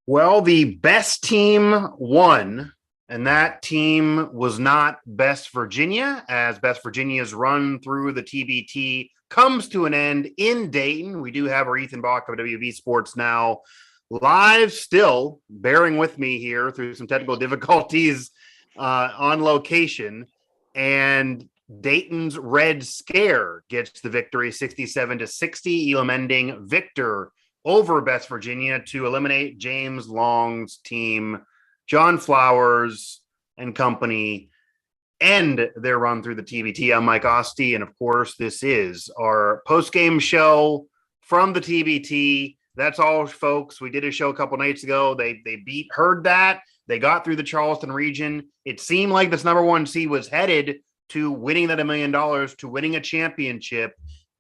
Well, the best team won, and that team was not Best Virginia, as Best Virginia's run through the TBT comes to an end in Dayton. We do have our Ethan Bock of WV Sports now live, still bearing with me here through some technical difficulties on location. And Dayton's Red Scare gets the victory 67-60, Elam ending victor over Best Virginia to eliminate James Long's team, John Flowers and company, end their run through the TBT. I'm Mike Asti, and of course, this is our post-game show from the TBT. That's all, folks. We did a show a couple nights ago. They heard that. They got through the Charleston region. It seemed like this number one seed was headed to winning that $1 million, to winning a championship,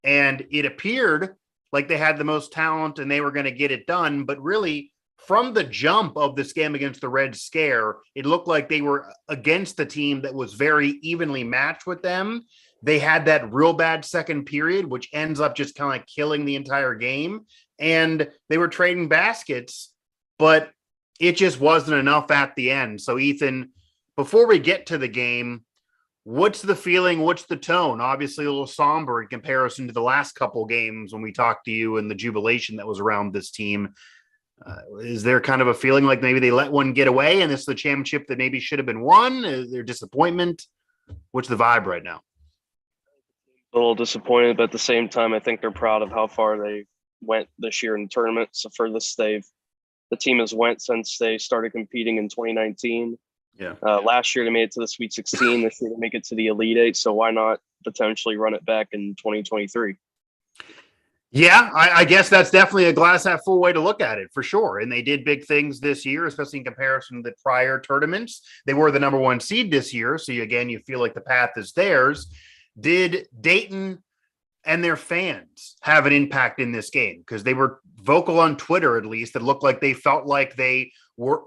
and it appeared like they had the most talent and they were going to get it done. But really, from the jump of this game against the Red Scare, it looked like they were against the team that was very evenly matched with them. They had that real bad second period, which ends up just kind of like killing the entire game. And they were trading baskets, but it just wasn't enough at the end. So, Ethan, before we get to the game, what's the feeling? What's the tone? Obviously, a little somber in comparison to the last couple games when we talked to you and the jubilation that was around this team. Is there kind of a feeling like maybe they let one get away and this is the championship that maybe should have been won? Is there disappointment? What's the vibe right now? A little disappointed, but at the same time, I think they're proud of how far they went this year in the tournament. So furthest the team has went since they started competing in 2019. Yeah. Last year they made it to the Sweet 16. This year they make it to the Elite Eight. So why not potentially run it back in 2023? Yeah, I guess that's definitely a glass half full way to look at it, for sure. And they did big things this year, especially in comparison to the prior tournaments. They were the number one seed this year. So you feel like the path is theirs. Did Dayton and their fans have an impact in this game? Because they were vocal on Twitter, at least. It looked like they felt like they were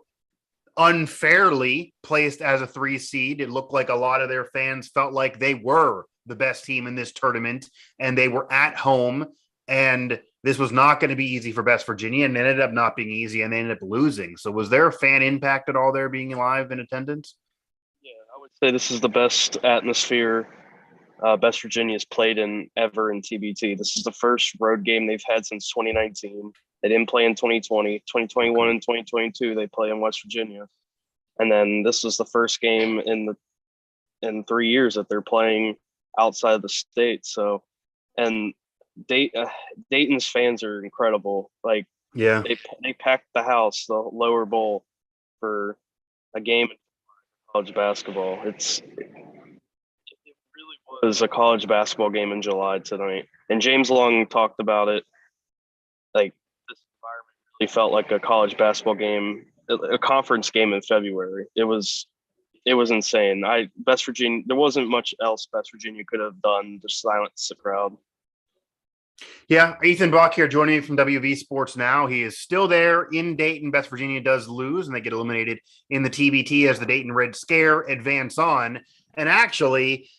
unfairly placed as a 3 seed. It looked like a lot of their fans felt like they were the best team in this tournament and they were at home, and this was not going to be easy for Best Virginia, and it ended up not being easy, and they ended up losing. So was there a fan impact at all there being live in attendance? Yeah, I would say this is the best atmosphere Best Virginia's played in ever in TBT. This is the first road game they've had since 2019. They didn't play in 2020, 2021, and 2022. They play in West Virginia, and then this was the first game in 3 years that they're playing outside of the state. So, and Dayton's fans are incredible. Like, Yeah. they packed the house, the lower bowl, for a game in college basketball. It really was a college basketball game in July tonight. And James Long talked about it. Like, this environment really felt like a college basketball game, a conference game in February. It was insane. West Virginia, there wasn't much else West Virginia could have done to silence the crowd. Yeah, Ethan Bock here joining me from WV Sports now. He is still there in Dayton. West Virginia does lose, and they get eliminated in the TBT as the Dayton Red Scare advance on. And actually,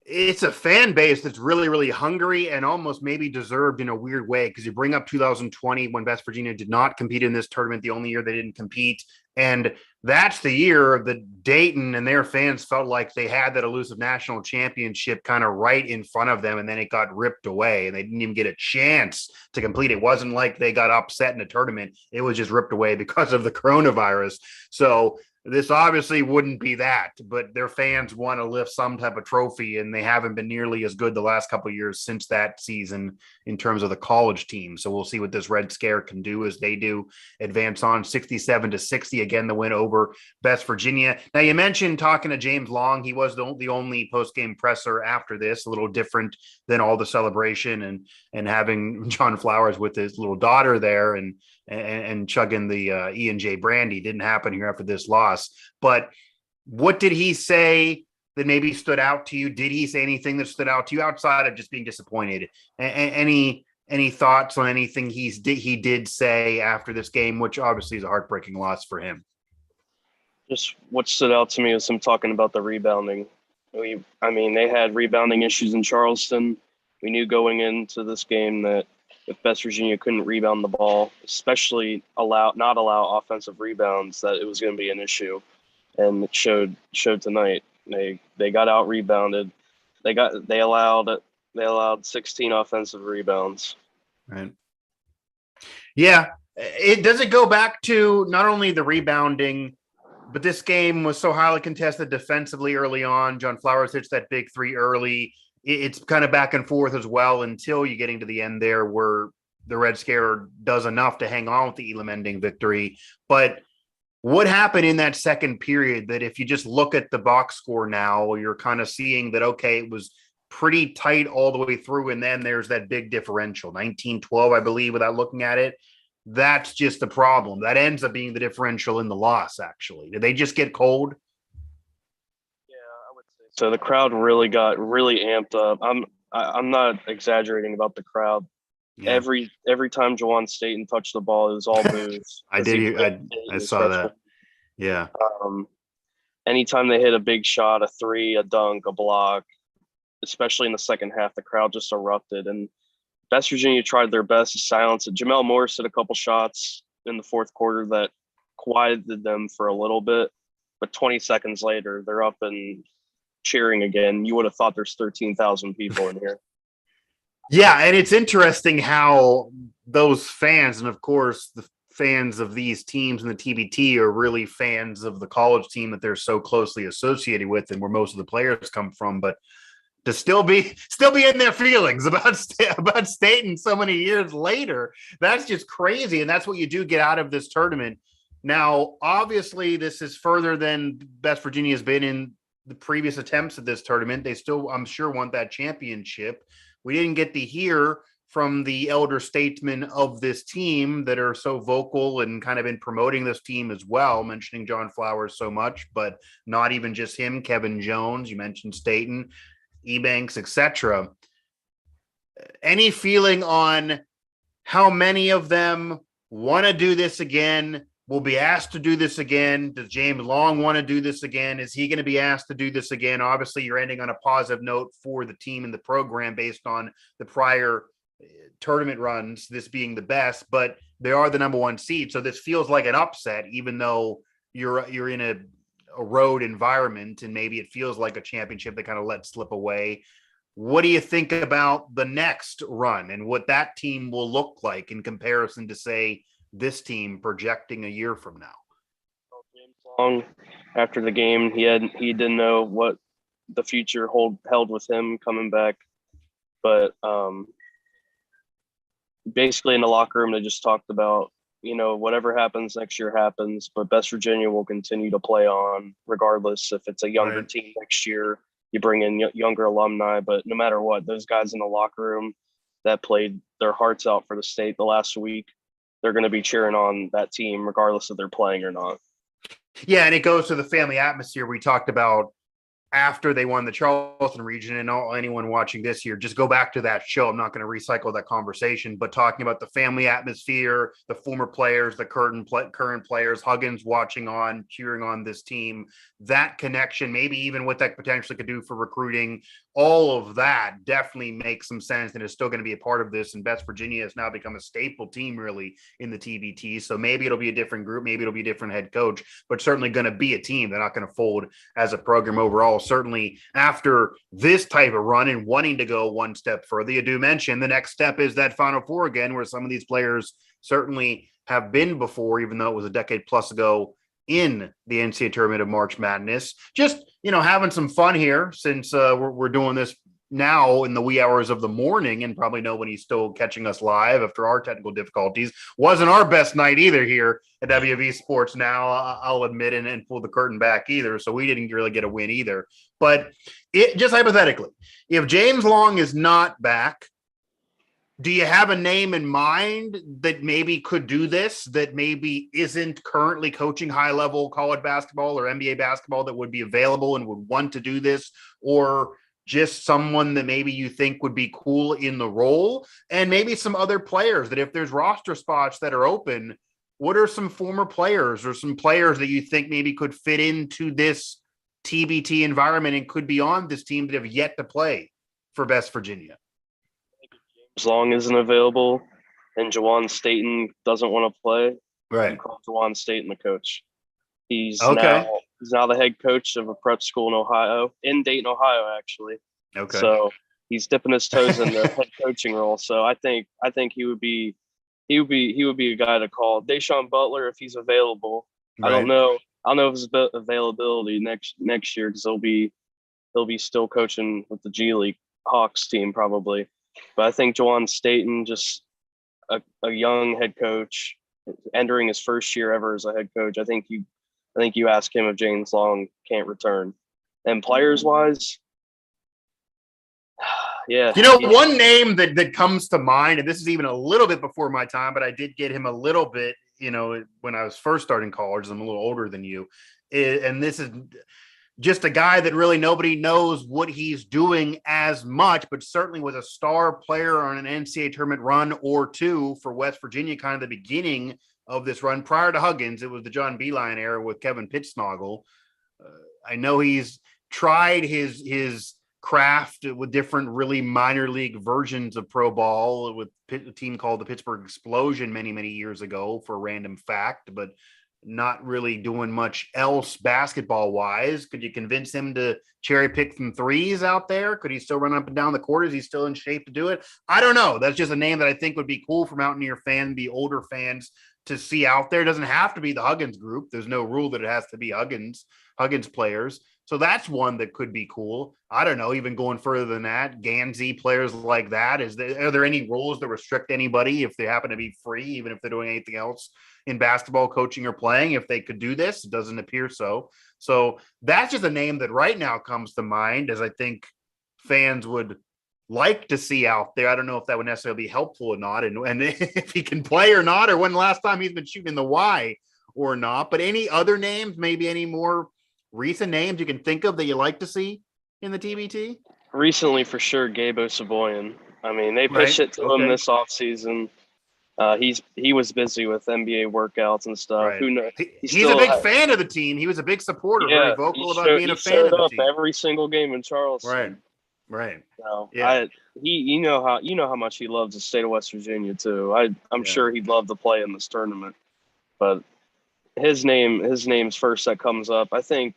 it's a fan base that's really, really hungry and almost maybe deserved in a weird way, because you bring up 2020 when West Virginia did not compete in this tournament, the only year they didn't compete. And that's the year that Dayton and their fans felt like they had that elusive national championship kind of right in front of them, and then it got ripped away and they didn't even get a chance to complete. It wasn't like they got upset in a tournament. It was just ripped away because of the coronavirus. So this obviously wouldn't be that, but their fans want to lift some type of trophy, and they haven't been nearly as good the last couple of years since that season in terms of the college team. So we'll see what this Red Scare can do as they do advance on 67-60. Again, the win over West Virginia. Now, you mentioned talking to James Long. He was the only post-game presser after this, a little different than all the celebration and having John Flowers with his little daughter there and chugging the E&J brandy. Didn't happen here after this loss. But what did he say that maybe stood out to you? Did he say anything that stood out to you outside of just being disappointed? Any thoughts on anything he did say after this game, which obviously is a heartbreaking loss for him? Just what stood out to me was him talking about the rebounding. They had rebounding issues in Charleston. We knew going into this game that if West Virginia couldn't rebound the ball, especially not allow offensive rebounds, that it was going to be an issue. And it showed tonight. They got out rebounded. They allowed 16 offensive rebounds. Right. Yeah. Does it go back to not only the rebounding, but this game was so highly contested defensively early on. John Flowers hits that big three early. It's kind of back and forth as well until you're getting to the end there where the Red Scare does enough to hang on with the Elam ending victory. But what happened in that second period that if you just look at the box score now, you're kind of seeing that, okay, it was pretty tight all the way through. And then there's that big differential, 19-12, I believe, without looking at it. That's just the problem. That ends up being the differential in the loss, actually. Did they just get cold? Yeah, I would say so. The crowd really got amped up. I'm not exaggerating about the crowd. Yeah. Every time Juwan Staton touched the ball, it was all boos. I saw that. Yeah. Anytime they hit a big shot, a three, a dunk, a block, especially in the second half, the crowd just erupted. And West Virginia tried their best to silence it. Jamel Morris hit a couple shots in the fourth quarter that quieted them for a little bit, but 20 seconds later, they're up and cheering again. You would have thought there's 13,000 people in here. Yeah, and it's interesting how those fans, and of course the fans of these teams in the TBT are really fans of the college team that they're so closely associated with and where most of the players come from, but to still be in their feelings about Staten so many years later, that's just crazy. And that's what you do get out of this tournament. Now, obviously, this is further than West Virginia has been in the previous attempts at this tournament. They still, I'm sure, want that championship. We didn't get to hear from the elder statesmen of this team that are so vocal and kind of been promoting this team as well, mentioning John Flowers so much, but not even just him, Kevin Jones, you mentioned Staten, Ebanks, etc. Any feeling on how many of them want to do this again, will be asked to do this again? Does James Long want to do this again? Is he going to be asked to do this again? Obviously, you're ending on a positive note for the team and the program based on the prior tournament runs, this being the best, but they are the number one seed. So this feels like an upset, even though you're in a road environment and maybe it feels like a championship they kind of let slip away. What do you think about the next run and what that team will look like in comparison to, say, this team projecting a year from now? James Long, after the game, he didn't know what the future held with him coming back, but basically in the locker room they just talked about, whatever happens next year happens, but West Virginia will continue to play on regardless. If it's a younger team next year, you bring in younger alumni, but no matter what, those guys in the locker room that played their hearts out for the state the last week, they're going to be cheering on that team regardless if they're playing or not. Yeah, and it goes to the family atmosphere we talked about after they won the Charleston region. And anyone watching this here, just go back to that show. I'm not going to recycle that conversation, but talking about the family atmosphere, the former players, the current players, Huggins watching on, cheering on this team, that connection, maybe even what that potentially could do for recruiting, all of that definitely makes some sense and is still going to be a part of this. And West Virginia has now become a staple team really in the TBT. So maybe it'll be a different group, maybe it'll be a different head coach, but certainly going to be a team. They're not going to fold as a program overall. Certainly after this type of run and wanting to go one step further, you do mention the next step is that Final Four again, where some of these players certainly have been before, even though it was a decade plus ago in the NCAA tournament of March Madness. Just, having some fun here since we're doing this now in the wee hours of the morning, and probably nobody's still catching us live after our technical difficulties. Wasn't our best night either here at WV Sports Now, I'll admit, and pull the curtain back either. So we didn't really get a win either. But it just hypothetically, if James Long is not back, do you have a name in mind that maybe could do this, that maybe isn't currently coaching high-level college basketball or NBA basketball that would be available and would want to do this, or just someone that maybe you think would be cool in the role? And maybe some other players that if there's roster spots that are open, what are some former players or some players that you think maybe could fit into this TBT environment and could be on this team that have yet to play for West Virginia? As Long isn't available, and Juwan Staton doesn't want to play, you Right. call Juwan Staton the coach. He's Okay. now the head coach of a prep school in Ohio, in Dayton, Ohio, actually. Okay. So he's dipping his toes in the head coaching role. So I think he would be a guy to call. Deshaun Butler, if he's available. I don't Right. know. I don't know if his availability next year, because he'll be still coaching with the G League Hawks team probably. But I think Juwan Staton, just a young head coach entering his first year ever as a head coach. I think you ask him if James Long can't return. And players wise, yeah, One name that comes to mind, and this is even a little bit before my time, but I did get him a little bit, when I was first starting college. I'm a little older than you. And this is just a guy that really nobody knows what he's doing as much, but certainly was a star player on an NCAA tournament run or two for West Virginia, kind of the beginning of this run. Prior to Huggins, it was the John Beilein era with Kevin Pittsnoggle. I know he's tried his craft with different really minor league versions of pro ball with a team called the Pittsburgh Explosion many years ago, for a random fact, but not really doing much else basketball wise. Could you convince him to cherry pick some threes out there? Could he still run up and down the court? Is he still in shape to do it? I don't know. That's just a name that I think would be cool for Mountaineer fan, the older fans, to see out there. It doesn't have to be the Huggins group. There's no rule that it has to be Huggins players. So that's one that could be cool. I don't know, even going further than that, Gansey, players like that. Are there any rules that restrict anybody if they happen to be free, even if they're doing anything else in basketball, coaching, or playing, if they could do this? It doesn't appear so. So that's just a name that right now comes to mind, as I think fans would like to see out there. I don't know if that would necessarily be helpful or not, and if he can play or not, or when the last time he's been shooting in the Y or not. But any other names, maybe any more recent names you can think of that you like to see in the TBT? recently for sure, Gabe Osaboyan. I mean, they pitched Right. it to him this offseason. He was busy with NBA workouts and stuff. Right. Who knows? He's a big fan of the team. He was a big supporter, very Yeah, he vocal about showed being he a fan showed of the up team. every single game in Right. Charleston. Right. So Yeah. you know how much he loves the state of West Virginia too. I'm Yeah. sure he'd love to play in this tournament. But his name's first that comes up. I think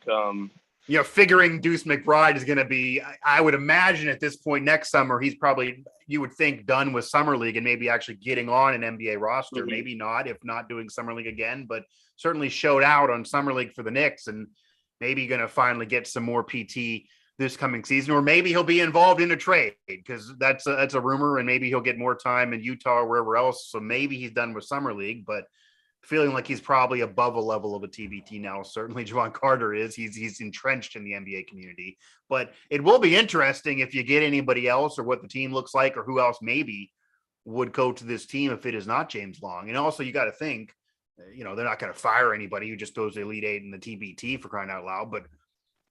Figuring Deuce McBride is going to be, I would imagine at this point next summer, he's probably, you would think, done with Summer League and maybe actually getting on an NBA roster. mhm. Maybe not, if not doing Summer League again, but certainly showed out on Summer League for the Knicks, and maybe going to finally get some more PT this coming season, or maybe he'll be involved in a trade, because that's a rumor, and maybe he'll get more time in Utah or wherever else. So maybe he's done with Summer League, but feeling like he's probably above a level of a TBT now. Certainly Juwan Carter is. He's entrenched in the NBA community. But it will be interesting if you get anybody else, or what the team looks like, or who else maybe would go to this team if it is not James Long. And also you got to think, they're not going to fire anybody who just goes to Elite Eight in the TBT, for crying out loud. But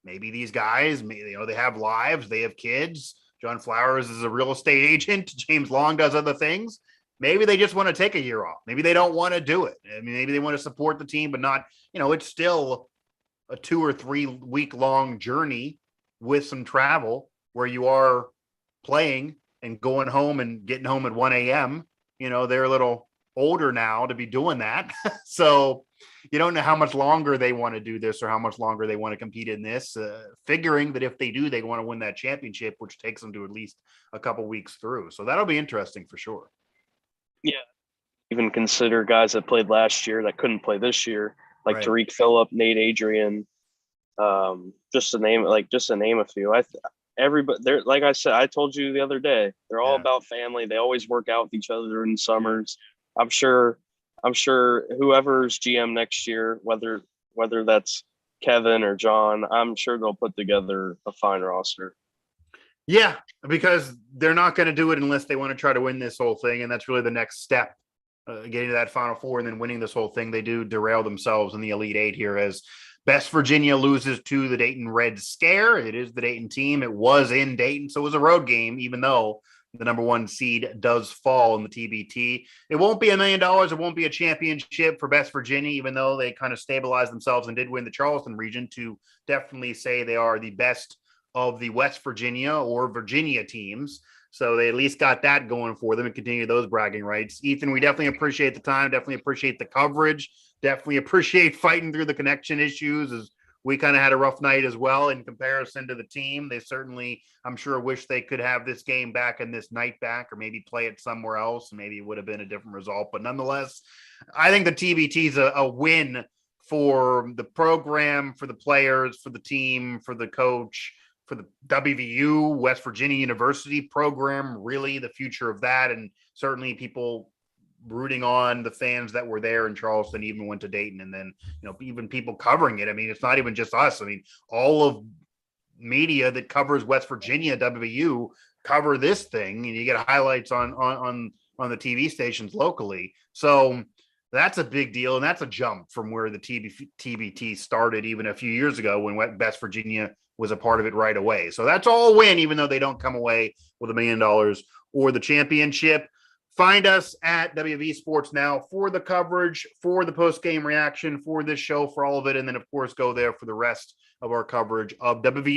maybe these guys, they have lives, they have kids. John Flowers is a real estate agent. James Long does other things. Maybe they just want to take a year off. Maybe they don't want to do it. I mean, maybe they want to support the team, but not, it's still a 2 or 3 week long journey with some travel, where you are playing and going home and getting home at 1 a.m. They're a little older now to be doing that. So you don't know how much longer they want to do this, or how much longer they want to compete in this, figuring that if they do, they want to win that championship, which takes them to at least a couple weeks through. So that'll be interesting for sure. Yeah, even consider guys that played last year that couldn't play this year, like Right. Tariq Phillip, Nate Adrian, just to name a few. Everybody, they're, like I said, I told you the other day, they're all about family. They always work out with each other in summers. I'm sure whoever's GM next year, whether that's Kevin or John, I'm sure they'll put together a fine roster. Yeah, because they're not going to do it unless they want to try to win this whole thing. And that's really the next step, getting to that Final Four and then winning this whole thing. They do derail themselves in the Elite Eight here, as Best Virginia loses to the Dayton Red Scare. It is the Dayton team. It was in Dayton, so it was a road game, even though the number 1 seed does fall in the TBT. It won't be $1 million. It won't be a championship for Best Virginia, even though they kind of stabilized themselves and did win the Charleston region to definitely say they are the best of the West Virginia or Virginia teams. So they at least got that going for them and continue those bragging rights. Ethan, we definitely appreciate the time, definitely appreciate the coverage, definitely appreciate fighting through the connection issues as we kind of had a rough night as well in comparison to the team. They certainly, I'm sure, wish they could have this game back and this night back, or maybe play it somewhere else. Maybe it would have been a different result. But nonetheless, I think the TBT is a win for the program, for the players, for the team, for the coach, for the WVU, West Virginia University program, really the future of that. And certainly people rooting on the fans that were there in Charleston, even went to Dayton. And then, even people covering it. I mean, it's not even just us. I mean, all of media that covers West Virginia, WVU, cover this thing, and you get highlights on the TV stations locally. So that's a big deal, and that's a jump from where the TBT started even a few years ago when West Virginia was a part of it right away. So that's all a win, even though they don't come away with $1 million or the championship. Find us at WV Sports Now for the coverage, for the post-game reaction, for this show, for all of it, and then, of course, go there for the rest of our coverage of WVU.